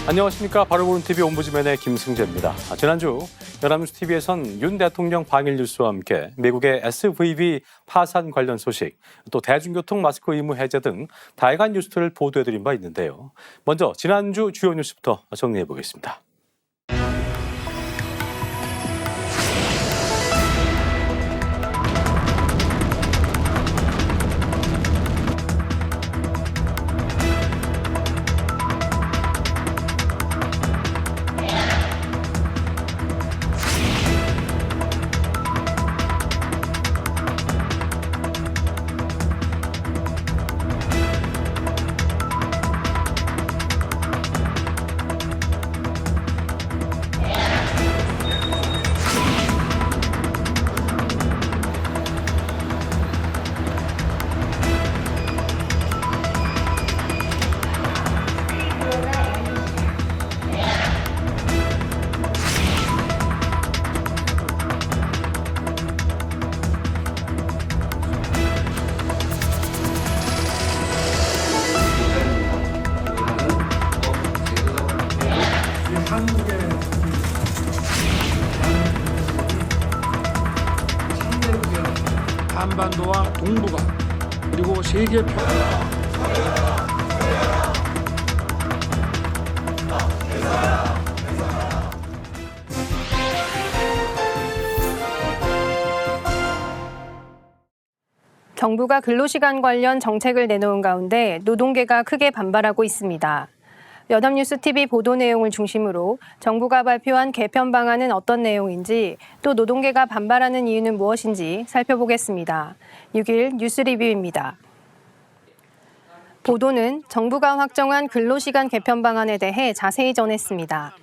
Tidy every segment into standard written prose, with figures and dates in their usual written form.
안녕하십니까. 바로 보는 TV 옴부즈맨의 김승재입니다. 지난주 연합뉴스TV에선 윤 대통령 방일 뉴스와 함께 미국의 SVB 파산 관련 소식, 또 대중교통 마스크 의무 해제 등 다양한 뉴스들을 보도해드린 바 있는데요. 먼저 지난주 주요 뉴스부터 정리해보겠습니다. 한반도와 동북아 그리고 세계 평화 정부가 근로시간 관련 정책을 내놓은 가운데 노동계가 크게 반발하고 있습니다. 연합뉴스TV 보도 내용을 중심으로 정부가 발표한 개편 방안은 어떤 내용인지, 또 노동계가 반발하는 이유는 무엇인지 살펴보겠습니다. 6일 뉴스 리뷰입니다. 보도는 정부가 확정한 근로시간 개편 방안에 대해 자세히 전했습니다.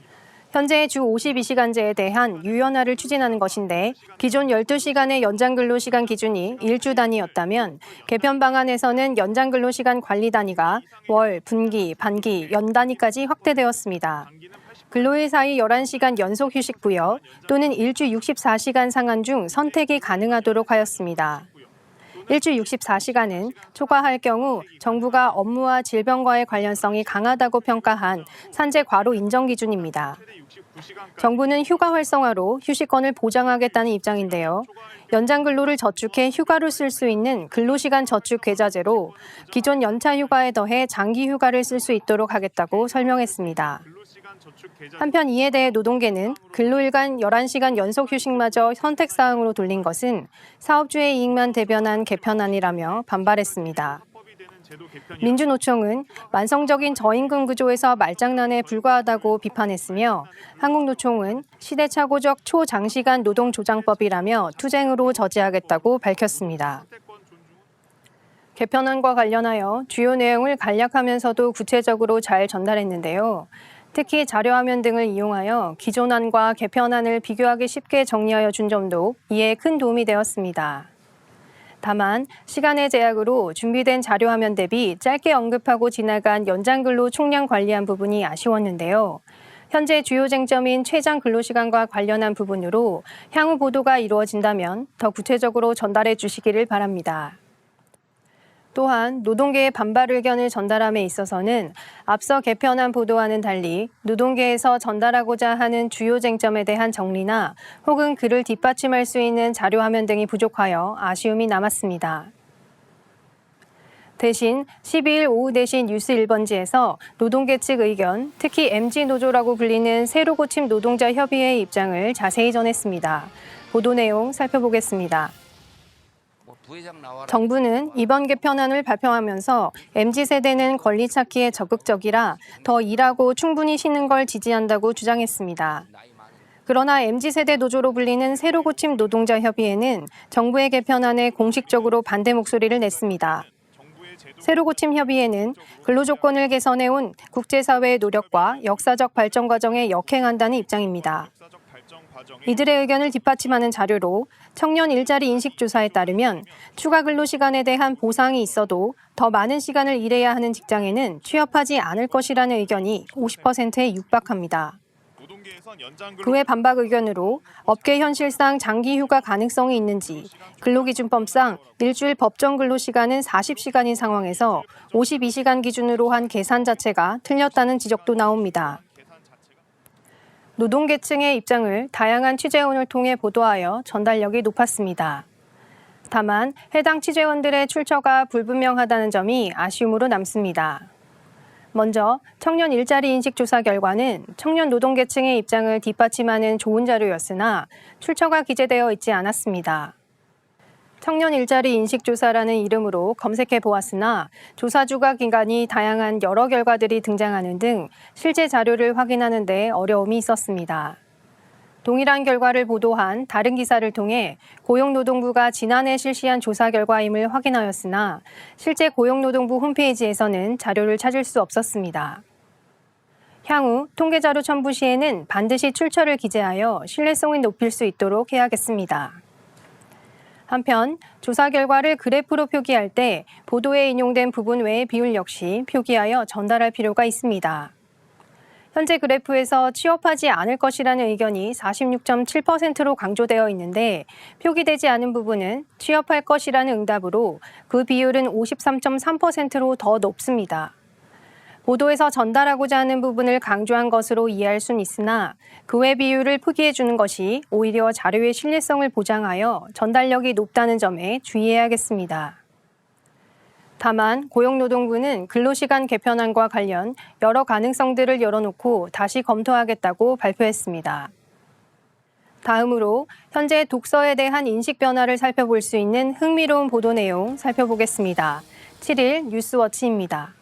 현재 주 52시간제에 대한 유연화를 추진하는 것인데, 기존 12시간의 연장 근로시간 기준이 일주 단위였다면 개편 방안에서는 연장 근로시간 관리 단위가 월, 분기, 반기, 연 단위까지 확대되었습니다. 근로일 사이 11시간 연속 휴식 부여 또는 일주 64시간 상한 중 선택이 가능하도록 하였습니다. 일주 64시간은 초과할 경우 정부가 업무와 질병과의 관련성이 강하다고 평가한 산재 과로 인정 기준입니다. 정부는 휴가 활성화로 휴식권을 보장하겠다는 입장인데요. 연장 근로를 저축해 휴가로 쓸 수 있는 근로시간 저축 계좌제로 기존 연차 휴가에 더해 장기 휴가를 쓸 수 있도록 하겠다고 설명했습니다. 한편 이에 대해 노동계는 근로일간 11시간 연속 휴식마저 선택사항으로 돌린 것은 사업주의 이익만 대변한 개편안이라며 반발했습니다. 민주노총은 만성적인 저임금 구조에서 말장난에 불과하다고 비판했으며, 한국노총은 시대착오적 초장시간 노동조장법이라며 투쟁으로 저지하겠다고 밝혔습니다. 개편안과 관련하여 주요 내용을 간략하면서도 구체적으로 잘 전달했는데요. 특히 자료화면 등을 이용하여 기존안과 개편안을 비교하기 쉽게 정리하여 준 점도 이에 큰 도움이 되었습니다. 다만 시간의 제약으로 준비된 자료화면 대비 짧게 언급하고 지나간 연장근로 총량 관리한 부분이 아쉬웠는데요. 현재 주요 쟁점인 최장 근로시간과 관련한 부분으로 향후 보도가 이루어진다면 더 구체적으로 전달해 주시기를 바랍니다. 또한 노동계의 반발 의견을 전달함에 있어서는 앞서 개편안 보도와는 달리 노동계에서 전달하고자 하는 주요 쟁점에 대한 정리나 혹은 그를 뒷받침할 수 있는 자료 화면 등이 부족하여 아쉬움이 남았습니다. 대신 12일 오후 4시 뉴스 1번지에서 노동계 측 의견, 특히 MG노조라고 불리는 새로 고침 노동자 협의회의 입장을 자세히 전했습니다. 보도 내용 살펴보겠습니다. 정부는 이번 개편안을 발표하면서 MZ세대는 권리 찾기에 적극적이라 더 일하고 충분히 쉬는 걸 지지한다고 주장했습니다. 그러나 MZ세대 노조로 불리는 새로 고침 노동자 협의회는 정부의 개편안에 공식적으로 반대 목소리를 냈습니다. 새로 고침 협의회는 근로조건을 개선해온 국제사회의 노력과 역사적 발전 과정에 역행한다는 입장입니다. 이들의 의견을 뒷받침하는 자료로 청년 일자리 인식조사에 따르면 추가 근로시간에 대한 보상이 있어도 더 많은 시간을 일해야 하는 직장에는 취업하지 않을 것이라는 의견이 50%에 육박합니다. 그외 반박 의견으로 업계 현실상 장기 휴가 가능성이 있는지, 근로기준법상 일주일 법정 근로시간은 40시간인 상황에서 52시간 기준으로 한 계산 자체가 틀렸다는 지적도 나옵니다. 노동계층의 입장을 다양한 취재원을 통해 보도하여 전달력이 높았습니다. 다만 해당 취재원들의 출처가 불분명하다는 점이 아쉬움으로 남습니다. 먼저 청년 일자리 인식 조사 결과는 청년 노동계층의 입장을 뒷받침하는 좋은 자료였으나 출처가 기재되어 있지 않았습니다. 청년 일자리 인식 조사라는 이름으로 검색해 보았으나 조사주가 기간이 다양한 여러 결과들이 등장하는 등 실제 자료를 확인하는 데 어려움이 있었습니다. 동일한 결과를 보도한 다른 기사를 통해 고용노동부가 지난해 실시한 조사 결과임을 확인하였으나 실제 고용노동부 홈페이지에서는 자료를 찾을 수 없었습니다. 향후 통계자료 첨부 시에는 반드시 출처를 기재하여 신뢰성을 높일 수 있도록 해야겠습니다. 한편 조사 결과를 그래프로 표기할 때 보도에 인용된 부분 외의 비율 역시 표기하여 전달할 필요가 있습니다. 현재 그래프에서 취업하지 않을 것이라는 의견이 46.7%로 강조되어 있는데 표기되지 않은 부분은 취업할 것이라는 응답으로 그 비율은 53.3%로 더 높습니다. 보도에서 전달하고자 하는 부분을 강조한 것으로 이해할 수는 있으나 그 외 비율을 표기해 주는 것이 오히려 자료의 신뢰성을 보장하여 전달력이 높다는 점에 주의해야겠습니다. 다만 고용노동부는 근로시간 개편안과 관련 여러 가능성들을 열어놓고 다시 검토하겠다고 발표했습니다. 다음으로 현재 독서에 대한 인식 변화를 살펴볼 수 있는 흥미로운 보도 내용 살펴보겠습니다. 7일 뉴스워치입니다.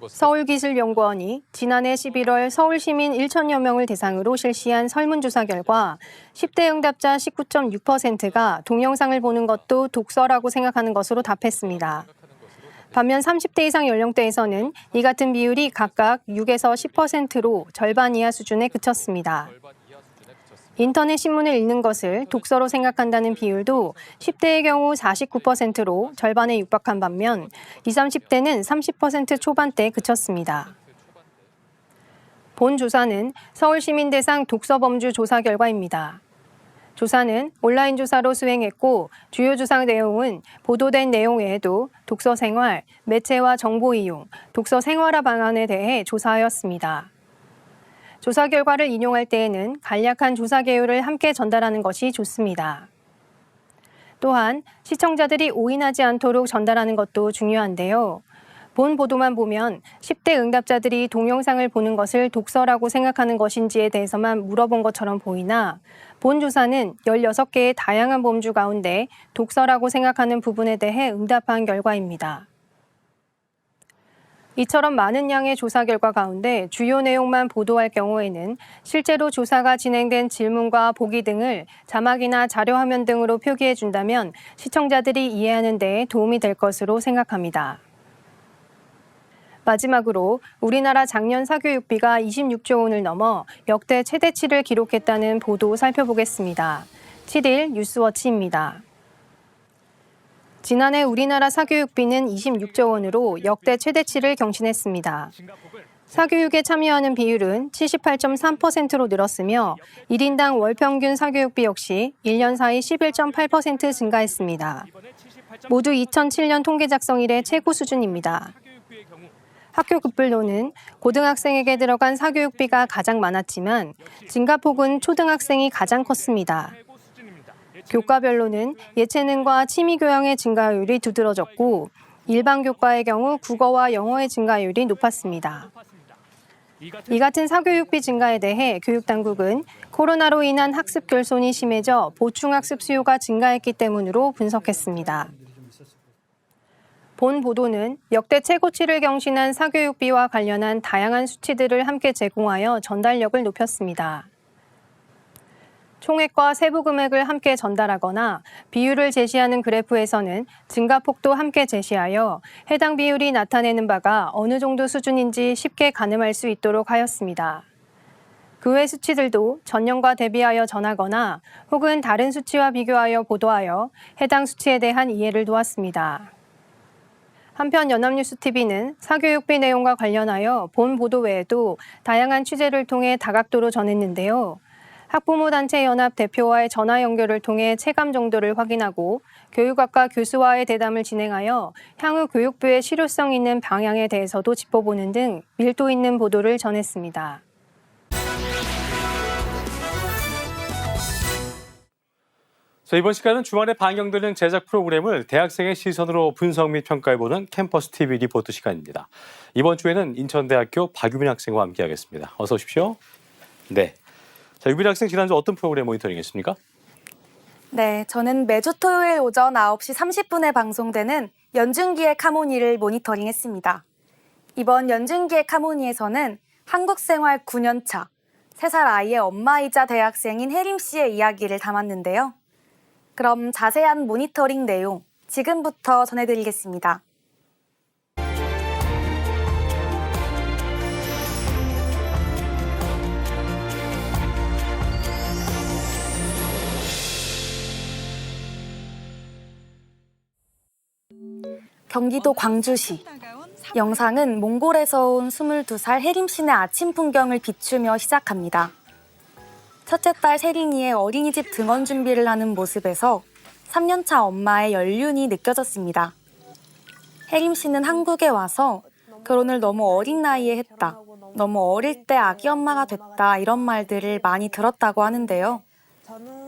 서울기술연구원이 지난해 11월 서울시민 1천여 명을 대상으로 실시한 설문조사 결과 10대 응답자 19.6%가 동영상을 보는 것도 독서라고 생각하는 것으로 답했습니다. 반면 30대 이상 연령대에서는 이 같은 비율이 각각 6에서 10%로 절반 이하 수준에 그쳤습니다. 인터넷 신문을 읽는 것을 독서로 생각한다는 비율도 10대의 경우 49%로 절반에 육박한 반면 20, 30대는 30% 초반대에 그쳤습니다. 본 조사는 서울시민 대상 독서범주 조사 결과입니다. 조사는 온라인 조사로 수행했고 주요 조사 내용은 보도된 내용 외에도 독서 생활, 매체와 정보 이용, 독서 생활화 방안에 대해 조사하였습니다. 조사 결과를 인용할 때에는 간략한 조사 개요를 함께 전달하는 것이 좋습니다. 또한 시청자들이 오인하지 않도록 전달하는 것도 중요한데요. 본 보도만 보면 10대 응답자들이 동영상을 보는 것을 독서라고 생각하는 것인지에 대해서만 물어본 것처럼 보이나 본 조사는 16개의 다양한 범주 가운데 독서라고 생각하는 부분에 대해 응답한 결과입니다. 이처럼 많은 양의 조사 결과 가운데 주요 내용만 보도할 경우에는 실제로 조사가 진행된 질문과 보기 등을 자막이나 자료 화면 등으로 표기해 준다면 시청자들이 이해하는 데 도움이 될 것으로 생각합니다. 마지막으로 우리나라 작년 사교육비가 26조 원을 넘어 역대 최대치를 기록했다는 보도 살펴보겠습니다. 7일 뉴스워치입니다. 지난해 우리나라 사교육비는 26조 원으로 역대 최대치를 경신했습니다. 사교육에 참여하는 비율은 78.3%로 늘었으며 1인당 월 평균 사교육비 역시 1년 사이 11.8% 증가했습니다. 모두 2007년 통계 작성 이래 최고 수준입니다. 학교 급별로는 고등학생에게 들어간 사교육비가 가장 많았지만 증가폭은 초등학생이 가장 컸습니다. 교과별로는 예체능과 취미교양의 증가율이 두드러졌고 일반 교과의 경우 국어와 영어의 증가율이 높았습니다. 이 같은 사교육비 증가에 대해 교육당국은 코로나로 인한 학습 결손이 심해져 보충학습 수요가 증가했기 때문으로 분석했습니다. 본 보도는 역대 최고치를 경신한 사교육비와 관련한 다양한 수치들을 함께 제공하여 전달력을 높였습니다. 총액과 세부 금액을 함께 전달하거나 비율을 제시하는 그래프에서는 증가폭도 함께 제시하여 해당 비율이 나타내는 바가 어느 정도 수준인지 쉽게 가늠할 수 있도록 하였습니다. 그 외 수치들도 전년과 대비하여 전하거나 혹은 다른 수치와 비교하여 보도하여 해당 수치에 대한 이해를 도왔습니다. 한편 연합뉴스TV는 사교육비 내용과 관련하여 본 보도 외에도 다양한 취재를 통해 다각도로 전했는데요. 학부모 단체 연합 대표와의 전화 연결을 통해 체감 정도를 확인하고 교육학과 교수와의 대담을 진행하여 향후 교육부의 실효성 있는 방향에 대해서도 짚어보는 등 밀도 있는 보도를 전했습니다. 자, 이번 시간은 주말에 방영되는 제작 프로그램을 대학생의 시선으로 분석 및 평가해보는 캠퍼스 TV 리포트 시간입니다. 이번 주에는 인천대학교 박유민 학생과 함께하겠습니다. 어서 오십시오. 네. 자, 유민 학생 지난주 어떤 프로그램 모니터링했습니까? 네, 저는 매주 토요일 오전 9시 30분에 방송되는 연중기획 하모니를 모니터링했습니다. 이번 연중기획 하모니에서는 한국생활 9년차, 3살 아이의 엄마이자 대학생인 혜림 씨의 이야기를 담았는데요. 그럼 자세한 모니터링 내용 지금부터 전해드리겠습니다. 경기도 광주시. 영상은 몽골에서 온 22살 혜림 씨의 아침 풍경을 비추며 시작합니다. 첫째 딸 세린이의 어린이집 등원 준비를 하는 모습에서 3년차 엄마의 연륜이 느껴졌습니다. 혜림 씨는 한국에 와서 결혼을 너무 어린 나이에 했다, 너무 어릴 때 아기 엄마가 됐다 이런 말들을 많이 들었다고 하는데요.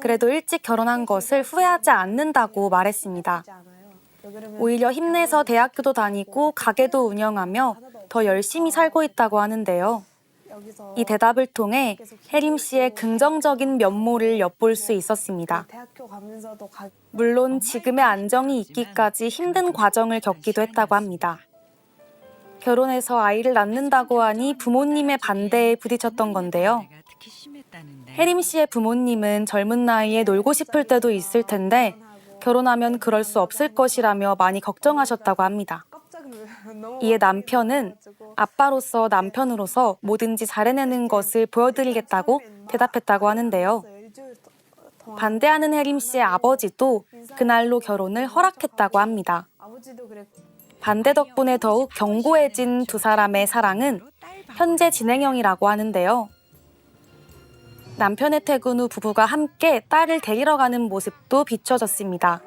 그래도 일찍 결혼한 것을 후회하지 않는다고 말했습니다. 오히려 힘내서 대학교도 다니고 가게도 운영하며 더 열심히 살고 있다고 하는데요. 이 대답을 통해 혜림 씨의 긍정적인 면모를 엿볼 수 있었습니다. 물론 지금의 안정이 있기까지 힘든 과정을 겪기도 했다고 합니다. 결혼해서 아이를 낳는다고 하니 부모님의 반대에 부딪혔던 건데요. 혜림 씨의 부모님은 젊은 나이에 놀고 싶을 때도 있을 텐데 결혼하면 그럴 수 없을 것이라며 많이 걱정하셨다고 합니다. 이에 남편은 아빠로서 남편으로서 뭐든지 잘해내는 것을 보여드리겠다고 대답했다고 하는데요. 반대하는 혜림 씨의 아버지도 그날로 결혼을 허락했다고 합니다. 반대 덕분에 더욱 견고해진 두 사람의 사랑은 현재 진행형이라고 하는데요. 남편의 퇴근 후 부부가 함께 딸을 데리러 가는 모습도 비춰졌습니다.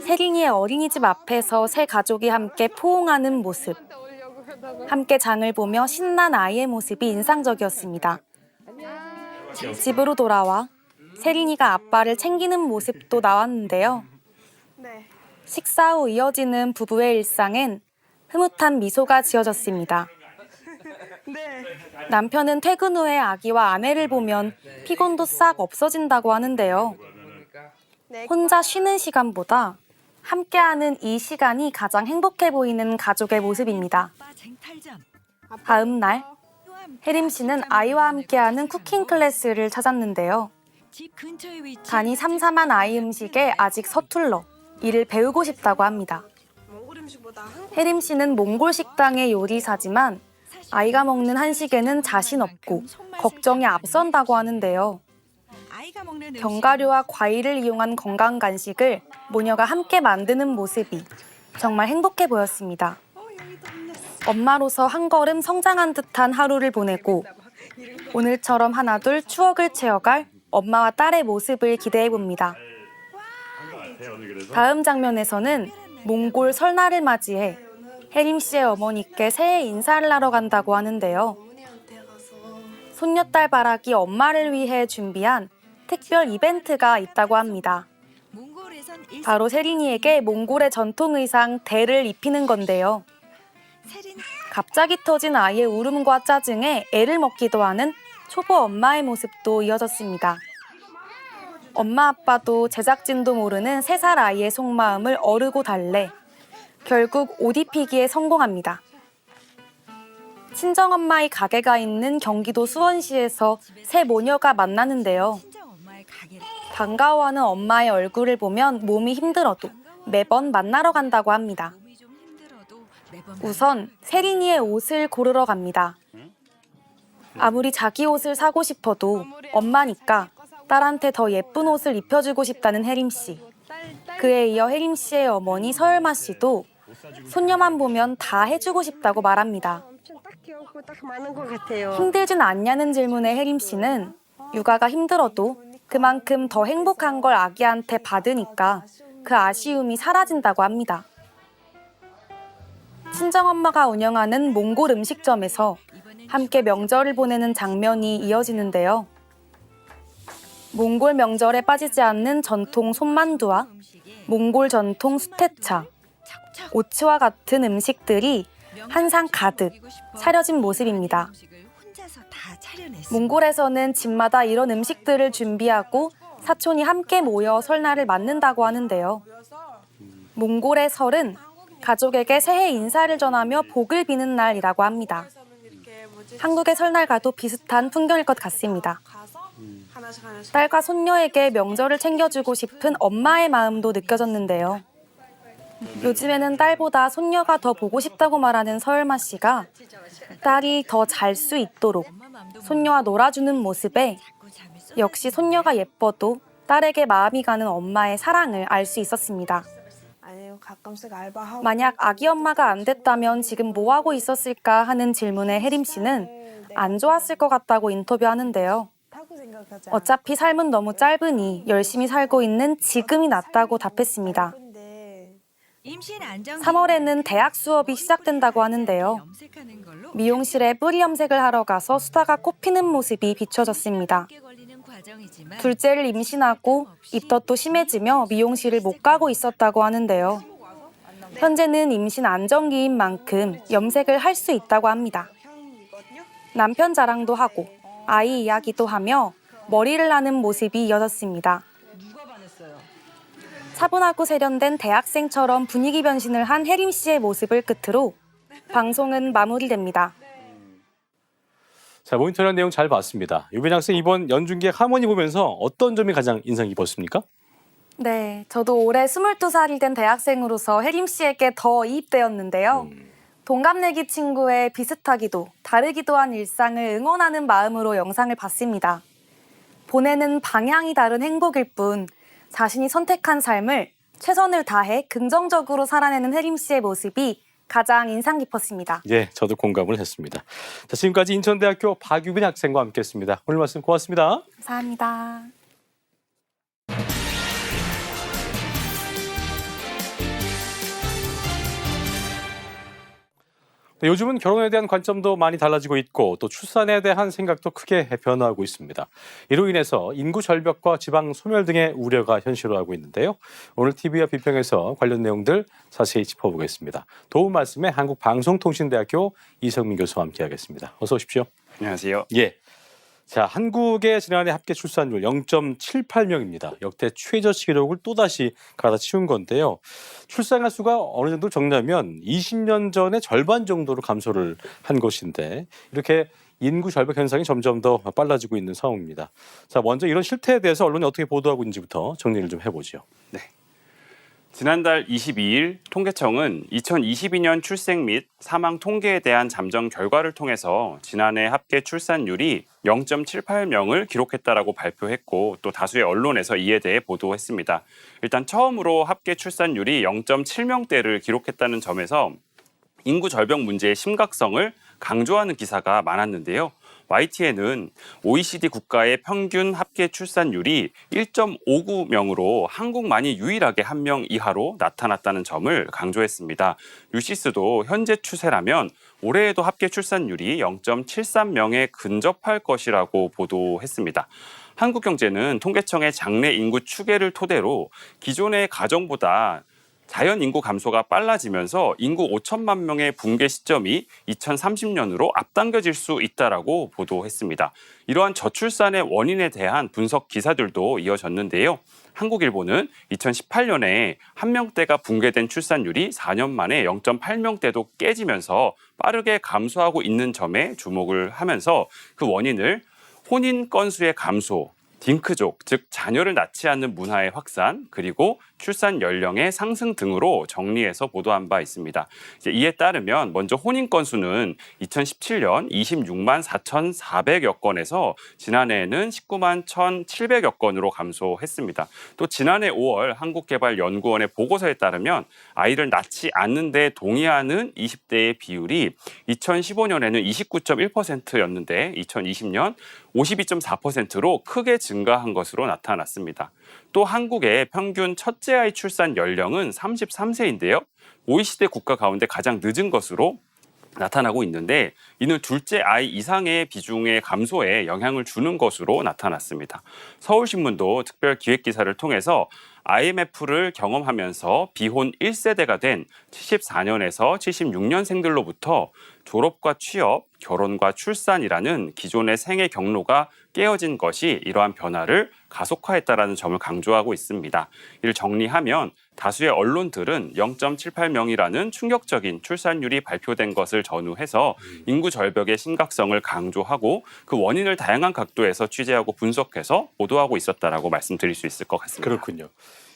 세린이의 어린이집 앞에서 세 가족이 함께 포옹하는 모습, 함께 장을 보며 신난 아이의 모습이 인상적이었습니다. 집으로 돌아와 세린이가 아빠를 챙기는 모습도 나왔는데요. 식사 후 이어지는 부부의 일상엔 흐뭇한 미소가 지어졌습니다. 남편은 퇴근 후에 아기와 아내를 보면 피곤도 싹 없어진다고 하는데요. 혼자 쉬는 시간보다 함께하는 이 시간이 가장 행복해 보이는 가족의 모습입니다. 다음 날, 혜림 씨는 아이와 함께하는 쿠킹 클래스를 찾았는데요. 간이 삼삼한 아이 음식에 아직 서툴러 이를 배우고 싶다고 합니다. 혜림 씨는 몽골 식당의 요리사지만 아이가 먹는 한식에는 자신 없고 걱정이 앞선다고 하는데요. 견과류와 과일을 이용한 건강 간식을 모녀가 함께 만드는 모습이 정말 행복해 보였습니다. 엄마로서 한 걸음 성장한 듯한 하루를 보내고 오늘처럼 하나둘 추억을 채워갈 엄마와 딸의 모습을 기대해 봅니다. 다음 장면에서는 몽골 설날을 맞이해 혜림 씨의 어머니께 새해 인사를 하러 간다고 하는데요. 손녀딸 바라기 엄마를 위해 준비한 특별 이벤트가 있다고 합니다. 바로 세린이에게 몽골의 전통 의상 대를 입히는 건데요. 갑자기 터진 아이의 울음과 짜증에 애를 먹기도 하는 초보 엄마의 모습도 이어졌습니다. 엄마 아빠도 제작진도 모르는 3살 아이의 속마음을 어르고 달래 결국 옷 입히기에 성공합니다. 친정엄마의 가게가 있는 경기도 수원시에서 새 모녀가 만나는데요. 반가워하는 엄마의 얼굴을 보면 몸이 힘들어도 매번 만나러 간다고 합니다. 우선 세린이의 옷을 고르러 갑니다. 아무리 자기 옷을 사고 싶어도 엄마니까 딸한테 더 예쁜 옷을 입혀주고 싶다는 혜림 씨. 그에 이어 혜림 씨의 어머니 서열마 씨도 손녀만 보면 다 해주고 싶다고 말합니다. 힘들진 않냐는 질문에 혜림 씨는 육아가 힘들어도 그만큼 더 행복한 걸 아기한테 받으니까 그 아쉬움이 사라진다고 합니다. 친정엄마가 운영하는 몽골 음식점에서 함께 명절을 보내는 장면이 이어지는데요. 몽골 명절에 빠지지 않는 전통 손만두와 몽골 전통 수태차, 오츠와 같은 음식들이 한 상 가득 차려진 모습입니다. 몽골에서는 집마다 이런 음식들을 준비하고 사촌이 함께 모여 설날을 맞는다고 하는데요. 몽골의 설은 가족에게 새해 인사를 전하며 복을 비는 날이라고 합니다. 한국의 설날과도 비슷한 풍경일 것 같습니다. 딸과 손녀에게 명절을 챙겨주고 싶은 엄마의 마음도 느껴졌는데요. 요즘에는 딸보다 손녀가 더 보고 싶다고 말하는 서열마 씨가 딸이 더 잘 수 있도록 손녀와 놀아주는 모습에 역시 손녀가 예뻐도 딸에게 마음이 가는 엄마의 사랑을 알 수 있었습니다. 만약 아기 엄마가 안 됐다면 지금 뭐 하고 있었을까 하는 질문에 혜림 씨는 안 좋았을 것 같다고 인터뷰하는데요. 어차피 삶은 너무 짧으니 열심히 살고 있는 지금이 낫다고 답했습니다. 3월에는 대학 수업이 시작된다고 하는데요. 미용실에 뿌리 염색을 하러 가서 수다가 꽃피는 모습이 비춰졌습니다. 둘째를 임신하고 입덧도 심해지며 미용실을 못 가고 있었다고 하는데요. 현재는 임신 안정기인 만큼 염색을 할 수 있다고 합니다. 남편 자랑도 하고 아이 이야기도 하며 머리를 하는 모습이 이어졌습니다. 차분하고 세련된 대학생처럼 분위기 변신을 한 혜림 씨의 모습을 끝으로 방송은 마무리됩니다. 자, 모니터링 내용 잘 봤습니다. 유빈 학생 이번 연중기획 하모니 보면서 어떤 점이 가장 인상 깊었습니까? 네, 저도 올해 22살이 된 대학생으로서 혜림 씨에게 더 이입되었는데요. 동갑내기 친구의 비슷하기도 다르기도 한 일상을 응원하는 마음으로 영상을 봤습니다. 보내는 방향이 다른 행복일 뿐 자신이 선택한 삶을 최선을 다해 긍정적으로 살아내는 혜림 씨의 모습이 가장 인상 깊었습니다. 예, 저도 공감을 했습니다. 자, 지금까지 인천대학교 박유빈 학생과 함께했습니다. 오늘 말씀 고맙습니다. 감사합니다. 요즘은 결혼에 대한 관점도 많이 달라지고 있고 또 출산에 대한 생각도 크게 변화하고 있습니다. 이로 인해서 인구 절벽과 지방 소멸 등의 우려가 현실화하고 있는데요. 오늘 TV와 비평에서 관련 내용들 자세히 짚어보겠습니다. 도움 말씀에 한국방송통신대학교 이성민 교수와 함께하겠습니다. 어서 오십시오. 안녕하세요. 예. 자, 한국의 지난해 합계 출산율 0.78명입니다. 역대 최저치 기록을 또다시 갈아치운 건데요. 출산할 수가 어느 정도 적냐면 20년 전의 절반 정도로 감소를 한 것인데 이렇게 인구 절벽 현상이 점점 더 빨라지고 있는 상황입니다. 자, 먼저 이런 실태에 대해서 언론이 어떻게 보도하고 있는지부터 정리를 좀 해보죠. 네. 지난달 22일 통계청은 2022년 출생 및 사망 통계에 대한 잠정 결과를 통해서 지난해 합계 출산율이 0.78명을 기록했다라고 발표했고 또 다수의 언론에서 이에 대해 보도했습니다. 일단 처음으로 합계 출산율이 0.7명대를 기록했다는 점에서 인구 절벽 문제의 심각성을 강조하는 기사가 많았는데요. YTN은 OECD 국가의 평균 합계 출산율이 1.59명으로 한국만이 유일하게 1명 이하로 나타났다는 점을 강조했습니다. 뉴시스도 현재 추세라면 올해에도 합계 출산율이 0.73명에 근접할 것이라고 보도했습니다. 한국경제는 통계청의 장래 인구 추계를 토대로 기존의 가정보다 자연 인구 감소가 빨라지면서 인구 5천만 명의 붕괴 시점이 2030년으로 앞당겨질 수 있다라고 보도했습니다. 이러한 저출산의 원인에 대한 분석 기사들도 이어졌는데요. 한국일보는 2018년에 1명대가 붕괴된 출산율이 4년 만에 0.8명대도 깨지면서 빠르게 감소하고 있는 점에 주목을 하면서 그 원인을 혼인 건수의 감소, 딩크족, 즉 자녀를 낳지 않는 문화의 확산, 그리고 출산 연령의 상승 등으로 정리해서 보도한 바 있습니다. 이에 따르면 먼저 혼인 건수는 2017년 26만 4,400여 건에서 지난해에는 19만 1,700여 건으로 감소했습니다. 또 지난해 5월 한국개발연구원의 보고서에 따르면 아이를 낳지 않는 데 동의하는 20대의 비율이 2015년에는 29.1%였는데 2020년 52.4%로 크게 증가한 것으로 나타났습니다. 또 한국의 평균 첫째 아이 출산 연령은 33세인데요. OECD 국가 가운데 가장 늦은 것으로 나타나고 있는데 이는 둘째 아이 이상의 비중의 감소에 영향을 주는 것으로 나타났습니다. 서울신문도 특별 기획기사를 통해서 IMF를 경험하면서 비혼 1세대가 된 74년에서 76년생들로부터 졸업과 취업, 결혼과 출산이라는 기존의 생애 경로가 깨어진 것이 이러한 변화를 가속화했다라는 점을 강조하고 있습니다. 이를 정리하면 다수의 언론들은 0.78명이라는 충격적인 출산율이 발표된 것을 전후해서 인구 절벽의 심각성을 강조하고 그 원인을 다양한 각도에서 취재하고 분석해서 보도하고 있었다라고 말씀드릴 수 있을 것 같습니다. 그렇군요.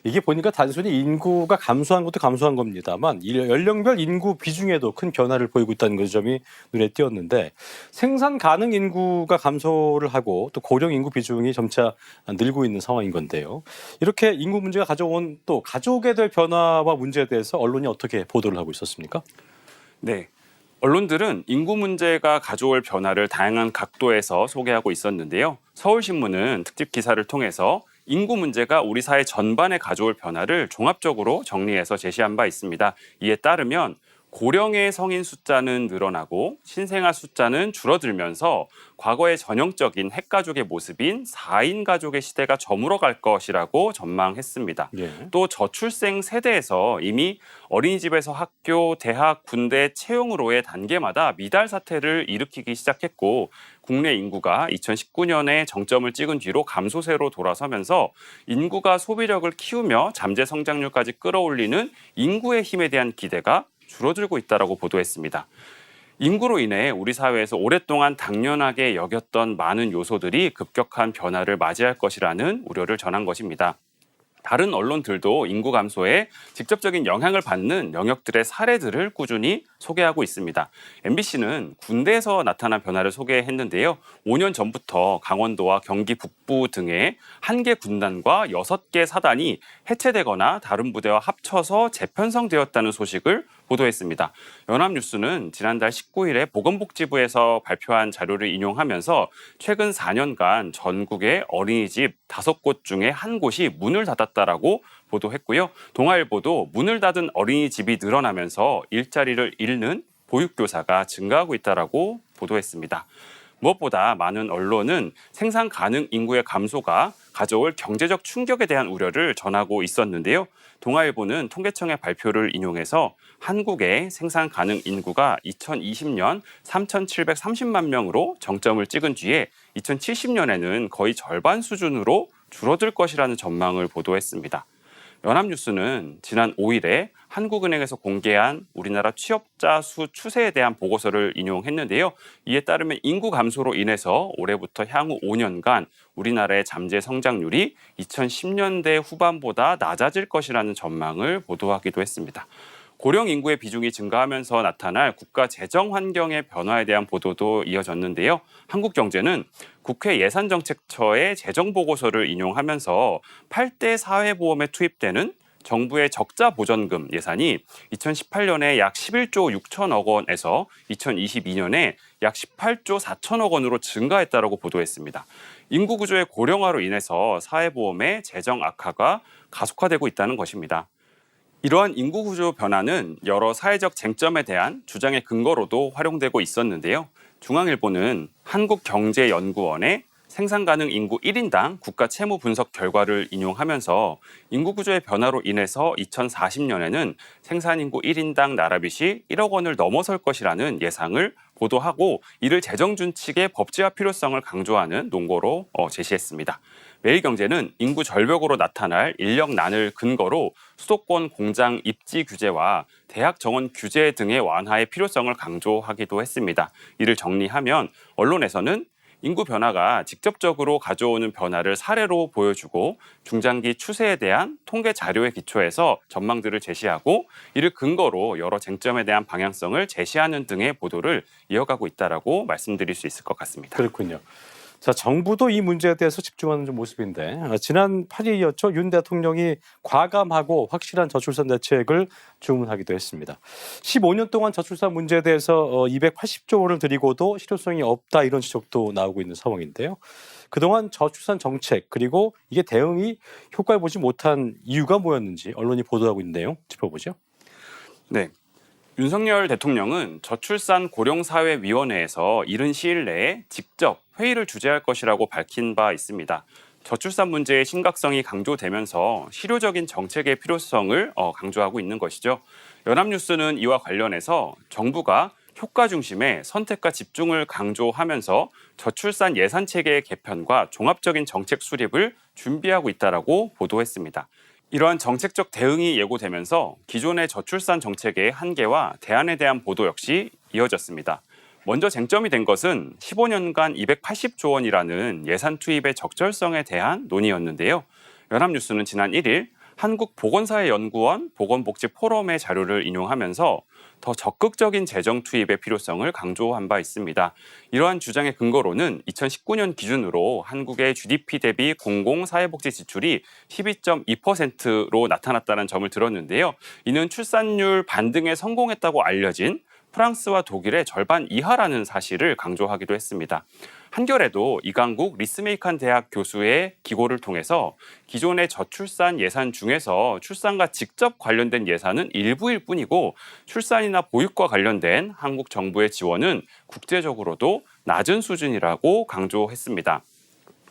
이게 보니까 단순히 인구가 감소한 것도 감소한 겁니다만 연령별 인구 비중에도 큰 변화를 보이고 있다는 그 점이 눈에 띄었는데 생산 가능 인구가 감소를 하고 또 고령 인구 비중이 점차 늘고 있는 상황인 건데요. 이렇게 인구 문제가 가져온 또 가족에 대한 변화와 문제에 대해서 언론이 어떻게 보도를 하고 있었습니까? 네. 언론들은 인구 문제가 가져올 변화를 다양한 각도에서 소개하고 있었는데요. 서울신문은 특집 기사를 통해서 인구 문제가 우리 사회 전반에 가져올 변화를 종합적으로 정리해서 제시한 바 있습니다. 이에 따르면 고령의 성인 숫자는 늘어나고 신생아 숫자는 줄어들면서 과거의 전형적인 핵가족의 모습인 4인 가족의 시대가 저물어갈 것이라고 전망했습니다. 예. 또 저출생 세대에서 이미 어린이집에서 학교, 대학, 군대 채용으로의 단계마다 미달 사태를 일으키기 시작했고 국내 인구가 2019년에 정점을 찍은 뒤로 감소세로 돌아서면서 인구가 소비력을 키우며 잠재 성장률까지 끌어올리는 인구의 힘에 대한 기대가 줄어들고 있다라고 보도했습니다. 인구로 인해 우리 사회에서 오랫동안 당연하게 여겼던 많은 요소들이 급격한 변화를 맞이할 것이라는 우려를 전한 것입니다. 다른 언론들도 인구 감소에 직접적인 영향을 받는 영역들의 사례들을 꾸준히 소개하고 있습니다. MBC는 군대에서 나타난 변화를 소개했는데요. 5년 전부터 강원도와 경기 북부 등의 1개 군단과 6개 사단이 해체되거나 다른 부대와 합쳐서 재편성되었다는 소식을 보도했습니다. 연합뉴스는 지난달 19일에 보건복지부에서 발표한 자료를 인용하면서 최근 4년간 전국의 어린이집 5곳 중에 1곳이 문을 닫았다라고 보도했고요. 동아일보도 문을 닫은 어린이집이 늘어나면서 일자리를 잃는 보육교사가 증가하고 있다라고 보도했습니다. 무엇보다 많은 언론은 생산 가능 인구의 감소가 가져올 경제적 충격에 대한 우려를 전하고 있었는데요. 동아일보는 통계청의 발표를 인용해서 한국의 생산 가능 인구가 2020년 3,730만 명으로 정점을 찍은 뒤에 2070년에는 거의 절반 수준으로 줄어들 것이라는 전망을 보도했습니다. 연합뉴스는 지난 5일에 한국은행에서 공개한 우리나라 취업자 수 추세에 대한 보고서를 인용했는데요. 이에 따르면 인구 감소로 인해서 올해부터 향후 5년간 우리나라의 잠재 성장률이 2010년대 후반보다 낮아질 것이라는 전망을 보도하기도 했습니다. 고령 인구의 비중이 증가하면서 나타날 국가 재정 환경의 변화에 대한 보도도 이어졌는데요. 한국경제는 국회 예산정책처의 재정보고서를 인용하면서 8대 사회보험에 투입되는 정부의 적자 보전금 예산이 2018년에 약 11조 6천억 원에서 2022년에 약 18조 4천억 원으로 증가했다라고 보도했습니다. 인구 구조의 고령화로 인해서 사회보험의 재정 악화가 가속화되고 있다는 것입니다. 이러한 인구 구조 변화는 여러 사회적 쟁점에 대한 주장의 근거로도 활용되고 있었는데요. 중앙일보는 한국경제연구원의 생산 가능 인구 1인당 국가 채무 분석 결과를 인용하면서 인구 구조의 변화로 인해서 2040년에는 생산 인구 1인당 나라빚이 1억 원을 넘어설 것이라는 예상을 보도하고 이를 재정준칙의 법제화 필요성을 강조하는 논거로 제시했습니다. 매일경제는 인구 절벽으로 나타날 인력난을 근거로 수도권 공장 입지 규제와 대학 정원 규제 등의 완화의 필요성을 강조하기도 했습니다. 이를 정리하면 언론에서는 인구 변화가 직접적으로 가져오는 변화를 사례로 보여주고 중장기 추세에 대한 통계 자료에 기초해서 전망들을 제시하고 이를 근거로 여러 쟁점에 대한 방향성을 제시하는 등의 보도를 이어가고 있다라고 말씀드릴 수 있을 것 같습니다. 그렇군요. 자, 정부도 이 문제에 대해서 집중하는 좀 모습인데 지난 8일이었죠. 윤 대통령이 과감하고 확실한 저출산 대책을 주문하기도 했습니다. 15년 동안 저출산 문제에 대해서 280조 원을 들이고도 실효성이 없다 이런 지적도 나오고 있는 상황인데요. 그동안 저출산 정책 그리고 이게 대응이 효과를 보지 못한 이유가 뭐였는지 언론이 보도하고 있는데요. 짚어보죠. 네. 윤석열 대통령은 저출산 고령사회위원회에서 이른 시일 내에 직접 회의를 주재할 것이라고 밝힌 바 있습니다. 저출산 문제의 심각성이 강조되면서 실효적인 정책의 필요성을 강조하고 있는 것이죠. 연합뉴스는 이와 관련해서 정부가 효과 중심의 선택과 집중을 강조하면서 저출산 예산체계의 개편과 종합적인 정책 수립을 준비하고 있다라고 보도했습니다. 이러한 정책적 대응이 예고되면서 기존의 저출산 정책의 한계와 대안에 대한 보도 역시 이어졌습니다. 먼저 쟁점이 된 것은 15년간 280조 원이라는 예산 투입의 적절성에 대한 논의였는데요. 연합뉴스는 지난 1일 한국보건사회연구원 보건복지포럼의 자료를 인용하면서 더 적극적인 재정 투입의 필요성을 강조한 바 있습니다. 이러한 주장의 근거로는 2019년 기준으로 한국의 GDP 대비 공공사회복지 지출이 12.2%로 나타났다는 점을 들었는데요. 이는 출산율 반등에 성공했다고 알려진 프랑스와 독일의 절반 이하라는 사실을 강조하기도 했습니다. 한겨레도 이강국 리스메이칸 대학 교수의 기고를 통해서 기존의 저출산 예산 중에서 출산과 직접 관련된 예산은 일부일 뿐이고 출산이나 보육과 관련된 한국 정부의 지원은 국제적으로도 낮은 수준이라고 강조했습니다.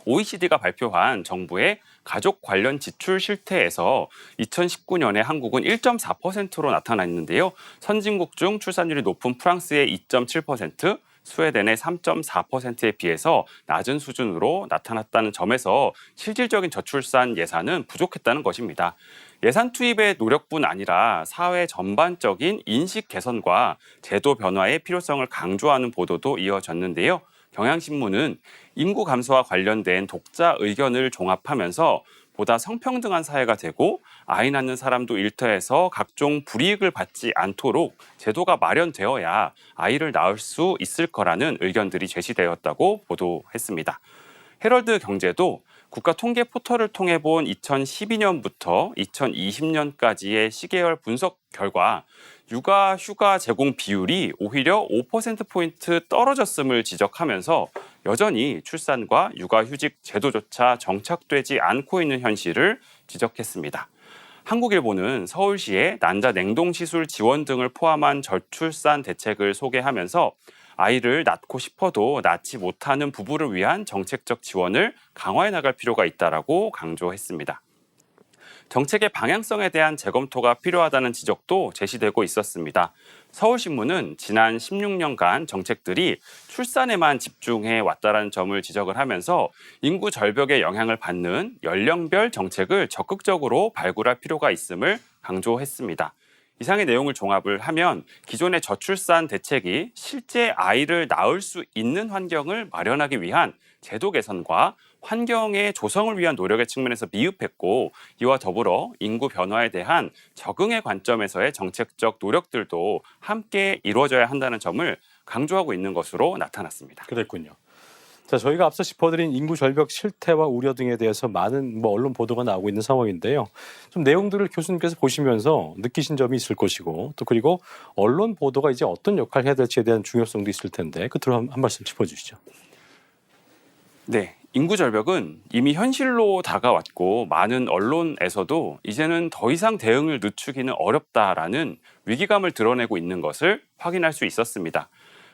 OECD가 발표한 정부의 가족 관련 지출 실태에서 2019년에 한국은 1.4%로 나타났는데요. 선진국 중 출산율이 높은 프랑스의 2.7%, 스웨덴의 3.4%에 비해서 낮은 수준으로 나타났다는 점에서 실질적인 저출산 예산은 부족했다는 것입니다. 예산 투입의 노력뿐 아니라 사회 전반적인 인식 개선과 제도 변화의 필요성을 강조하는 보도도 이어졌는데요. 경향신문은 인구 감소와 관련된 독자 의견을 종합하면서 보다 성평등한 사회가 되고 아이 낳는 사람도 일터에서 각종 불이익을 받지 않도록 제도가 마련되어야 아이를 낳을 수 있을 거라는 의견들이 제시되었다고 보도했습니다. 헤럴드 경제도 국가 통계 포털을 통해 본 2012년부터 2020년까지의 시계열 분석 결과 육아 휴가 제공 비율이 오히려 5%포인트 떨어졌음을 지적하면서 여전히 출산과 육아휴직 제도조차 정착되지 않고 있는 현실을 지적했습니다. 한국일보는 서울시의 난자 냉동시술 지원 등을 포함한 저출산 대책을 소개하면서 아이를 낳고 싶어도 낳지 못하는 부부를 위한 정책적 지원을 강화해 나갈 필요가 있다라고 강조했습니다. 정책의 방향성에 대한 재검토가 필요하다는 지적도 제시되고 있었습니다. 서울신문은 지난 16년간 정책들이 출산에만 집중해 왔다는 점을 지적을 하면서 인구 절벽에 영향을 받는 연령별 정책을 적극적으로 발굴할 필요가 있음을 강조했습니다. 이상의 내용을 종합을 하면 기존의 저출산 대책이 실제 아이를 낳을 수 있는 환경을 마련하기 위한 제도 개선과 환경의 조성을 위한 노력의 측면에서 미흡했고 이와 더불어 인구 변화에 대한 적응의 관점에서의 정책적 노력들도 함께 이루어져야 한다는 점을 강조하고 있는 것으로 나타났습니다. 그랬군요. 자, 저희가 앞서 짚어드린 인구 절벽 실태와 우려 등에 대해서 많은 언론 보도가 나오고 있는 상황인데요. 좀 내용들을 교수님께서 보시면서 느끼신 점이 있을 것이고 또 그리고 언론 보도가 이제 어떤 역할을 해야 될지에 대한 중요성도 있을 텐데 끝으로 한 말씀 짚어주시죠. 네, 인구 절벽은 이미 현실로 다가왔고 많은 언론에서도 이제는 더 이상 대응을 늦추기는 어렵다라는 위기감을 드러내고 있는 것을 확인할 수 있었습니다.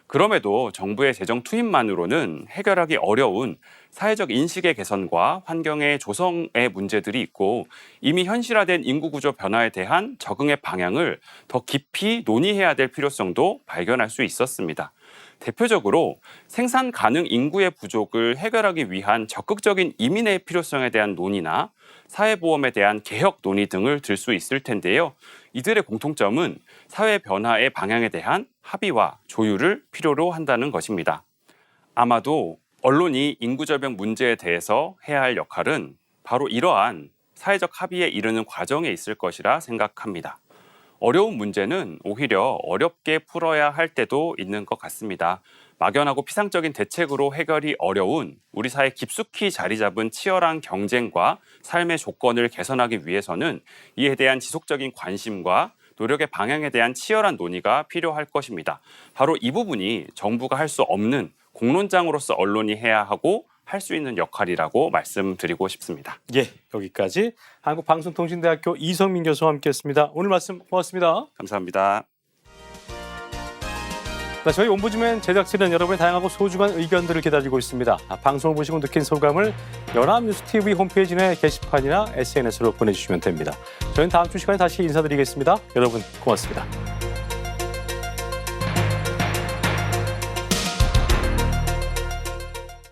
그럼에도 정부의 재정 투입만으로는 해결하기 어려운 사회적 인식의 개선과 환경의 조성의 문제들이 있고 이미 현실화된 인구구조 변화에 대한 적응의 방향을 더 깊이 논의해야 될 필요성도 발견할 수 있었습니다. 대표적으로 생산 가능 인구의 부족을 해결하기 위한 적극적인 이민의 필요성에 대한 논의나 사회보험에 대한 개혁 논의 등을 들 수 있을 텐데요. 이들의 공통점은 사회 변화의 방향에 대한 합의와 조율을 필요로 한다는 것입니다. 아마도 언론이 인구절벽 문제에 대해서 해야 할 역할은 바로 이러한 사회적 합의에 이르는 과정에 있을 것이라 생각합니다. 어려운 문제는 오히려 어렵게 풀어야 할 때도 있는 것 같습니다. 막연하고 피상적인 대책으로 해결이 어려운 우리 사회 깊숙이 자리 잡은 치열한 경쟁과 삶의 조건을 개선하기 위해서는 이에 대한 지속적인 관심과 노력의 방향에 대한 치열한 논의가 필요할 것입니다. 바로 이 부분이 정부가 할 수 없는 공론장으로서 언론이 해야 하고 할 수 있는 역할이라고 말씀드리고 싶습니다. 예, 여기까지 한국방송통신대학교 이성민 교수와 함께했습니다. 오늘 말씀 고맙습니다. 감사합니다. 네, 저희 옴부즈맨 제작진은 여러분의 다양하고 소중한 의견들을 기다리고 있습니다. 방송을 보시고 느낀 소감을 연합뉴스TV 홈페이지 내 게시판이나 SNS로 보내주시면 됩니다. 저희는 다음 주 시간에 다시 인사드리겠습니다. 여러분 고맙습니다.